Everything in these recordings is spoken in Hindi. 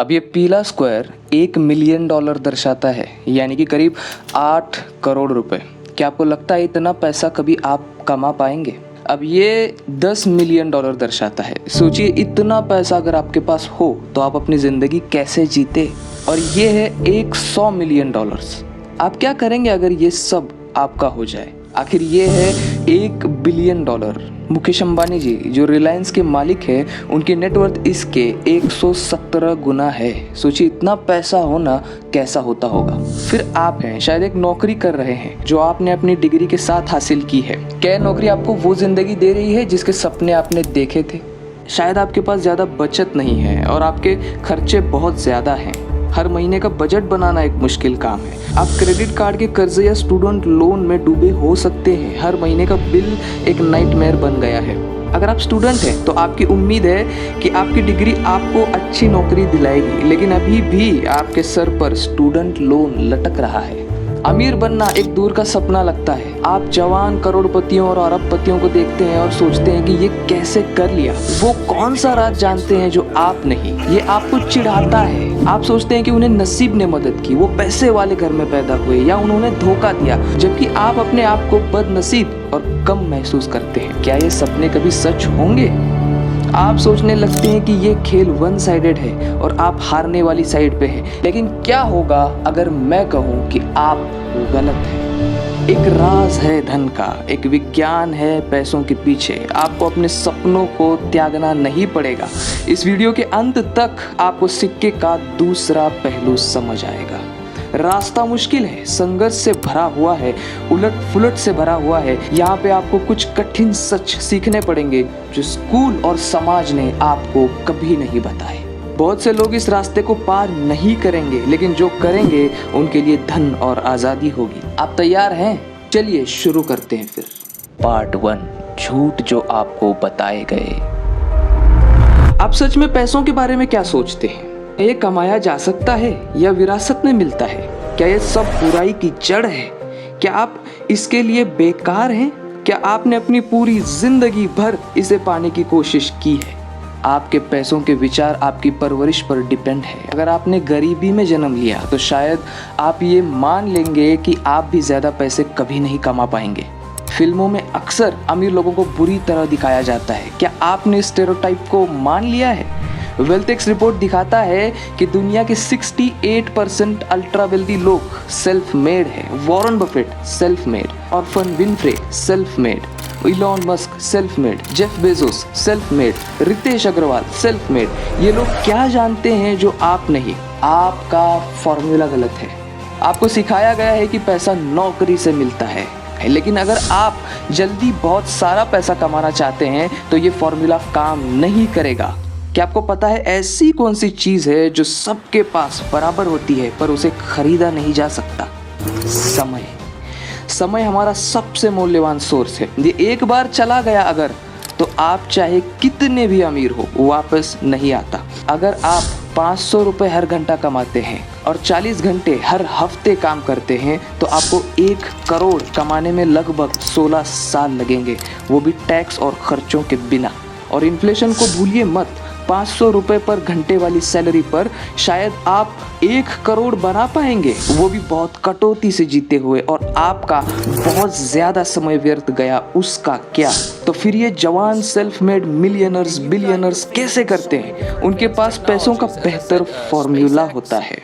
अब ये पीला स्क्वायर $1 मिलियन दर्शाता है, यानी कि करीब 8 करोड़ रुपए। क्या आपको लगता है इतना पैसा कभी आप कमा पाएंगे? अब ये $10 मिलियन दर्शाता है। सोचिए इतना पैसा अगर आपके पास हो तो आप अपनी ज़िंदगी कैसे जीते। और ये है $100 मिलियन। आप क्या करेंगे अगर ये सब आपका हो जाए? आखिर ये है $1 बिलियन। मुकेश अंबानी जी जो रिलायंस के मालिक हैं, उनकी नेटवर्थ इसके 117 गुना है। सोचिए इतना पैसा होना कैसा होता होगा। फिर आप हैं, शायद एक नौकरी कर रहे हैं जो आपने अपनी डिग्री के साथ हासिल की है। क्या नौकरी आपको वो जिंदगी दे रही है जिसके सपने आपने देखे थे? शायद आपके पास ज़्यादा बचत नहीं है और आपके खर्चे बहुत ज़्यादा हैं। हर महीने का बजट बनाना एक मुश्किल काम है। आप क्रेडिट कार्ड के कर्जे या स्टूडेंट लोन में डूबे हो सकते हैं। हर महीने का बिल एक नाइटमेयर बन गया है। अगर आप स्टूडेंट हैं तो आपकी उम्मीद है कि आपकी डिग्री आपको अच्छी नौकरी दिलाएगी, लेकिन अभी भी आपके सर पर स्टूडेंट लोन लटक रहा है। अमीर बनना एक दूर का सपना लगता है। आप जवान करोड़पतियों और अरबपतियों को देखते हैं और सोचते हैं कि ये कैसे कर लिया। वो कौन सा राज जानते हैं जो आप नहीं। ये आपको चिढ़ाता है। आप सोचते हैं कि उन्हें नसीब ने मदद की, वो पैसे वाले घर में पैदा हुए या उन्होंने धोखा दिया, जबकि आप अपने आप को बदनसीब और कम महसूस करते हैं। क्या ये सपने कभी सच होंगे? आप सोचने लगते हैं कि ये खेल वन साइडेड है और आप हारने वाली साइड पे हैं। लेकिन क्या होगा अगर मैं कहूँ कि आप गलत हैं? एक राज है धन का, एक विज्ञान है पैसों के पीछे। आपको अपने सपनों को त्यागना नहीं पड़ेगा। इस वीडियो के अंत तक आपको सिक्के का दूसरा पहलू समझ आएगा। रास्ता मुश्किल है, संघर्ष से भरा हुआ है, उलट फुलट से भरा हुआ है। यहाँ पे आपको कुछ कठिन सच सीखने पड़ेंगे जो स्कूल और समाज ने आपको कभी नहीं बताए। बहुत से लोग इस रास्ते को पार नहीं करेंगे, लेकिन जो करेंगे उनके लिए धन और आज़ादी होगी। आप तैयार हैं? चलिए शुरू करते हैं फिर। पार्ट 1, झूठ जो आपको बताए गए। आप सच में पैसों के बारे में क्या सोचते हैं? ये कमाया जा सकता है या विरासत में मिलता है? क्या ये सब बुराई की जड़ है? क्या आप इसके लिए बेकार हैं? क्या आपने अपनी पूरी जिंदगी भर इसे पाने की कोशिश की है? आपके पैसों के विचार आपकी परवरिश पर डिपेंड है। अगर आपने गरीबी में जन्म लिया तो शायद आप ये मान लेंगे कि आप भी ज़्यादा पैसे कभी नहीं कमा पाएंगे। फिल्मों में अक्सर अमीर लोगों को बुरी तरह दिखाया जाता है। क्या आपने इस स्टेरियोटाइप को मान लिया है? वेल्थएक्स रिपोर्ट दिखाता है कि दुनिया के 68% अल्ट्रा वेल्दी लोग सेल्फ मेड हैं। वॉरेन बफेट सेल्फ मेड, ऑर्फन Winfrey self made, Elon Musk self made, Jeff Bezos self made, Ritesh Agarwal self made. ये लोग क्या जानते हैं जो आप नहीं? आपका फॉर्मूला गलत है। आपको सिखाया गया है कि पैसा नौकरी से मिलता है, लेकिन अगर आप जल्दी बहुत सारा पैसा कमाना चाहते हैं तो ये फॉर्मूला काम नहीं करेगा। क्या आपको पता है ऐसी कौन सी चीज़ है जो सबके पास बराबर होती है पर उसे खरीदा नहीं जा सकता? समय। समय हमारा सबसे मूल्यवान सोर्स है। ये एक बार चला गया अगर, तो आप चाहे कितने भी अमीर हो वापस नहीं आता। अगर आप 500 रुपये हर घंटा कमाते हैं और 40 घंटे हर हफ्ते काम करते हैं तो आपको 1 करोड़ कमाने में लगभग 16 साल लगेंगे, वो भी टैक्स और खर्चों के बिना। और इन्फ्लेशन को भूलिए मत। 500 रुपये पर घंटे वाली सैलरी पर शायद आप 1 करोड़ बना पाएंगे, वो भी बहुत कटौती से जीते हुए। और आपका बहुत ज़्यादा समय व्यर्थ गया, उसका क्या? तो फिर ये जवान सेल्फ मेड मिलियनर्स बिलियनर्स कैसे करते हैं? उनके पास पैसों का बेहतर फॉर्मूला होता है।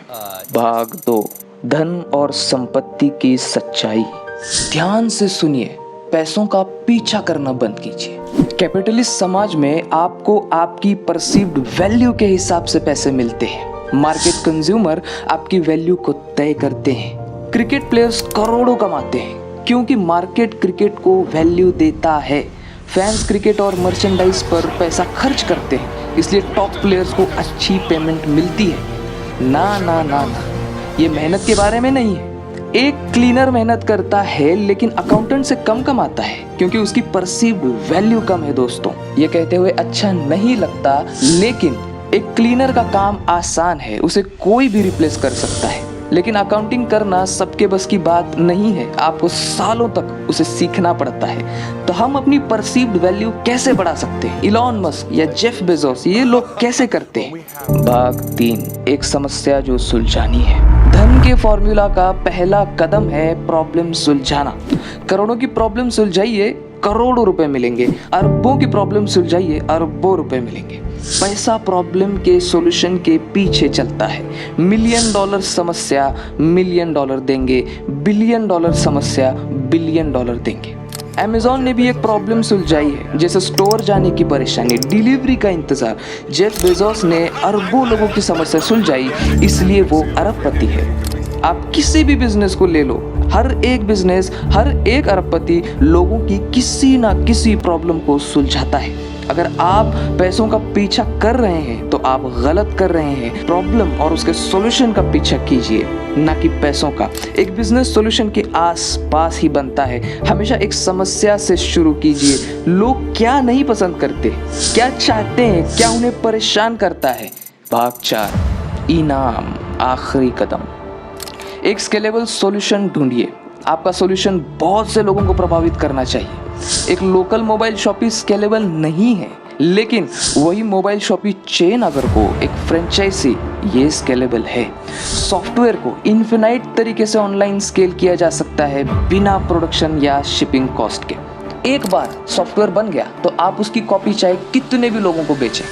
भाग 2, धन और संपत्ति की सच्चाई। ध्यान से सुनिए, पैसों का पीछा करना बंद कीजिए। कैपिटलिस्ट समाज में आपको आपकी परसीव्ड वैल्यू के हिसाब से पैसे मिलते हैं। मार्केट कंज्यूमर आपकी वैल्यू को तय करते हैं। क्रिकेट प्लेयर्स करोड़ों कमाते हैं क्योंकि मार्केट क्रिकेट को वैल्यू देता है। फैंस क्रिकेट और मर्चेंडाइज पर पैसा खर्च करते हैं, इसलिए टॉप प्लेयर्स को अच्छी पेमेंट मिलती है। ना ना ना ना, ये मेहनत के बारे में नहीं है। एक क्लीनर मेहनत करता है लेकिन अकाउंटेंट से कम कमाता है क्योंकि उसकी परसीव्ड वैल्यू कम है। दोस्तों, ये कहते हुए अच्छा नहीं लगता, लेकिन एक क्लीनर का काम आसान है, उसे कोई भी रिप्लेस कर सकता है। लेकिन अकाउंटिंग करना सबके बस की बात नहीं है, आपको सालों तक उसे सीखना पड़ता है। तो हम अपनी परसीव्ड वैल्यू कैसे बढ़ा सकते हैं? इलॉन मस्क या जेफ बेजोस ये लोग कैसे करते हैं? भाग 3, एक समस्या जो सुलझानी है। धन के फॉर्मूला का पहला कदम है प्रॉब्लम सुलझाना। करोड़ों की प्रॉब्लम सुलझाइए, करोड़ों रुपए मिलेंगे। अरबों की प्रॉब्लम सुलझाइए, अरबों रुपए मिलेंगे। पैसा प्रॉब्लम के सॉल्यूशन के पीछे चलता है। $1 मिलियन समस्या $1 मिलियन देंगे, $1 बिलियन समस्या $1 बिलियन देंगे। अमेज़न ने भी एक प्रॉब्लम सुलझाई है, जैसे स्टोर जाने की परेशानी, डिलीवरी का इंतजार। जेफ बेजोस ने अरबों लोगों की समस्या सुलझाई, इसलिए वो अरबपति है। आप किसी भी बिजनेस को ले लो, हर एक बिजनेस, हर एक अरबपति लोगों की किसी ना किसी प्रॉब्लम को सुलझाता है। अगर आप पैसों का पीछा कर रहे हैं तो आप गलत कर रहे हैं। प्रॉब्लम और उसके सॉल्यूशन का पीछा कीजिए, ना कि पैसों का। एक बिजनेस सॉल्यूशन के आस पास ही बनता है। हमेशा एक समस्या से शुरू कीजिए। लोग क्या नहीं पसंद करते, क्या चाहते हैं, क्या उन्हें परेशान करता है। भाग 4, इनाम, आखिरी कदम। एक स्केलेबल सॉल्यूशन ढूंढिए। आपका सॉल्यूशन बहुत से लोगों को प्रभावित करना चाहिए। एक लोकल मोबाइल शॉपी स्केलेबल नहीं है, लेकिन वही मोबाइल शॉपी चेन अगर हो, एक फ्रेंचाइजी, ये स्केलेबल है। सॉफ्टवेयर को इन्फिनाइट तरीके से ऑनलाइन स्केल किया जा सकता है, बिना प्रोडक्शन या शिपिंग कॉस्ट के। एक बार सॉफ्टवेयर बन गया तो आप उसकी कॉपी चाहे कितने भी लोगों को बेचें।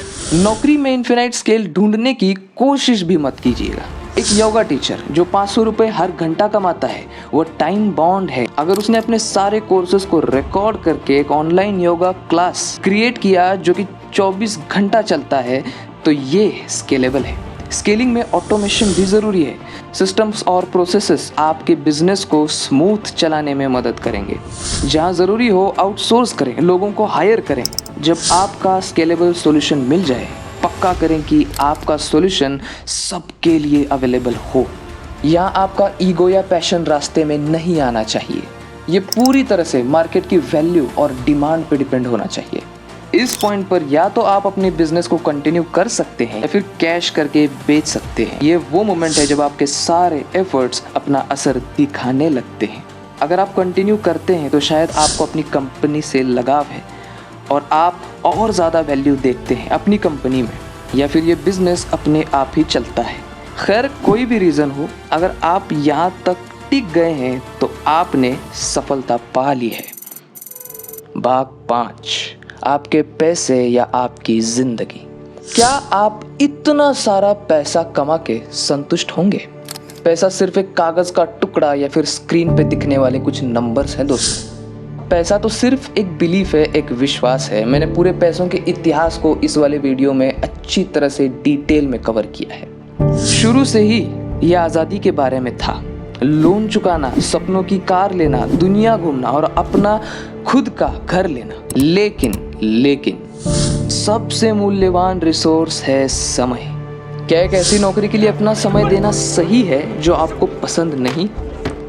नौकरी में इन्फिनाइट स्केल ढूंढने की कोशिश भी मत कीजिएगा। एक योगा टीचर जो 500 रुपये हर घंटा कमाता है, वो टाइम बाउंड है। अगर उसने अपने सारे कोर्सेज को रिकॉर्ड करके एक ऑनलाइन योगा क्लास क्रिएट किया जो कि 24 घंटा चलता है, तो ये स्केलेबल है। स्केलिंग में ऑटोमेशन भी ज़रूरी है। सिस्टम्स और प्रोसेसेस आपके बिजनेस को स्मूथ चलाने में मदद करेंगे। जहाँ ज़रूरी हो आउटसोर्स करें, लोगों को हायर करें। जब आपका स्केलेबल सॉल्यूशन मिल जाए, पक्का करें कि आपका सॉल्यूशन सबके लिए अवेलेबल हो। यहाँ आपका ईगो या पैशन रास्ते में नहीं आना चाहिए। ये पूरी तरह से मार्केट की वैल्यू और डिमांड पे डिपेंड होना चाहिए। इस पॉइंट पर या तो आप अपने बिजनेस को कंटिन्यू कर सकते हैं या फिर कैश करके बेच सकते हैं। ये वो मोमेंट है जब आपके सारे एफर्ट्स अपना असर दिखाने लगते हैं। अगर आप कंटिन्यू करते हैं तो शायद आपको अपनी कंपनी से लगाव है और आप और ज़्यादा वैल्यू देखते हैं अपनी कंपनी में, या फिर ये बिजनेस अपने आप ही चलता है। खैर, कोई भी रीज़न हो, अगर आप यहाँ तक टिक गए हैं तो आपने सफलता पा ली है। भाग 5, आपके पैसे या आपकी ज़िंदगी। क्या आप इतना सारा पैसा कमा के संतुष्ट होंगे? पैसा सिर्फ एक कागज़ का टुकड़ा या फिर स्क्रीन पे दिखने वाले कुछ नंबर्स हैं दोस्तों। पैसा तो सिर्फ एक बिलीफ है, एक विश्वास है। मैंने पूरे पैसों के इतिहास को इस वाले वीडियो में अच्छी तरह से डिटेल में कवर किया है। शुरू से ही यह आज़ादी के बारे में था। लोन चुकाना, सपनों की कार लेना, दुनिया घूमना और अपना खुद का घर लेना। लेकिन सबसे मूल्यवान रिसोर्स है समय। क्या एक ऐसी नौकरी के लिए अपना समय देना सही है जो आपको पसंद नहीं?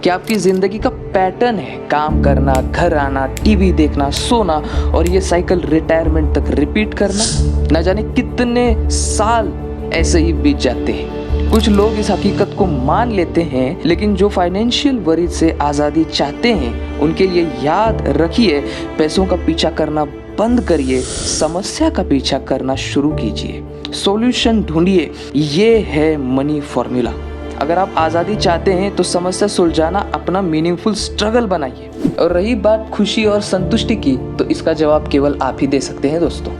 क्या आपकी ज़िंदगी का पैटर्न है काम करना, घर आना, टीवी देखना, सोना और ये साइकिल रिटायरमेंट तक रिपीट करना? न जाने कितने साल ऐसे ही बीत जाते हैं। कुछ लोग इस हकीकत को मान लेते हैं, लेकिन जो फाइनेंशियल वरीज से आज़ादी चाहते हैं उनके लिए याद रखिए, पैसों का पीछा करना बंद करिए, समस्या का पीछा करना शुरू कीजिए। सॉल्यूशन ढूंढिए, ये है मनी फॉर्मूला। अगर आप आज़ादी चाहते हैं तो समस्या सुलझाना अपना मीनिंगफुल स्ट्रगल बनाइए। और रही बात खुशी और संतुष्टि की, तो इसका जवाब केवल आप ही दे सकते हैं दोस्तों।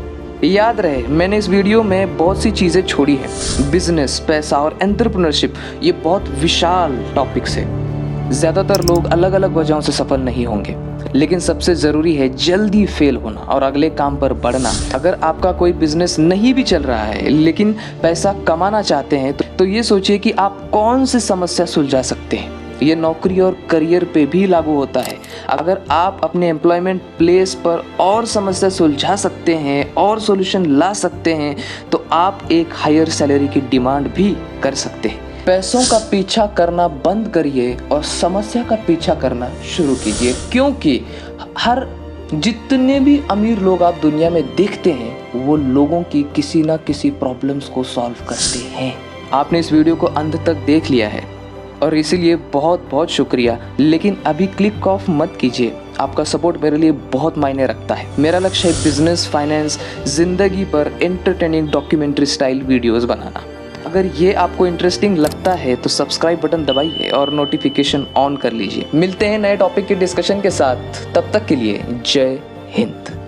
याद रहे, मैंने इस वीडियो में बहुत सी चीज़ें छोड़ी हैं। बिजनेस, पैसा और एंटरप्रेन्योरशिप ये बहुत विशाल टॉपिक्स है। ज़्यादातर लोग अलग अलग वजहों से सफल नहीं होंगे, लेकिन सबसे ज़रूरी है जल्दी फेल होना और अगले काम पर बढ़ना। अगर आपका कोई बिजनेस नहीं भी चल रहा है लेकिन पैसा कमाना चाहते हैं तो ये सोचिए कि आप कौन सी समस्या सुलझा सकते हैं। ये नौकरी और करियर पे भी लागू होता है। अगर आप अपने एम्प्लॉयमेंट प्लेस पर और समस्या सुलझा सकते हैं और सॉल्यूशन ला सकते हैं तो आप एक हायर सैलरी की डिमांड भी कर सकते हैं। पैसों का पीछा करना बंद करिए और समस्या का पीछा करना शुरू कीजिए, क्योंकि जितने भी अमीर लोग आप दुनिया में देखते हैं वो लोगों की किसी ना किसी प्रॉब्लम्स को सॉल्व करते हैं। आपने इस वीडियो को अंत तक देख लिया है, और इसीलिए बहुत बहुत शुक्रिया। लेकिन अभी क्लिक ऑफ मत कीजिए, आपका सपोर्ट मेरे लिए बहुत मायने रखता है। मेरा लक्ष्य है बिजनेस, फाइनेंस, जिंदगी पर एंटरटेनिंग डॉक्यूमेंट्री स्टाइल वीडियोस बनाना। अगर ये आपको इंटरेस्टिंग लगता है तो सब्सक्राइब बटन दबाइए और नोटिफिकेशन ऑन कर लीजिए। मिलते हैं नए टॉपिक के डिस्कशन के साथ, तब तक के लिए जय हिंद।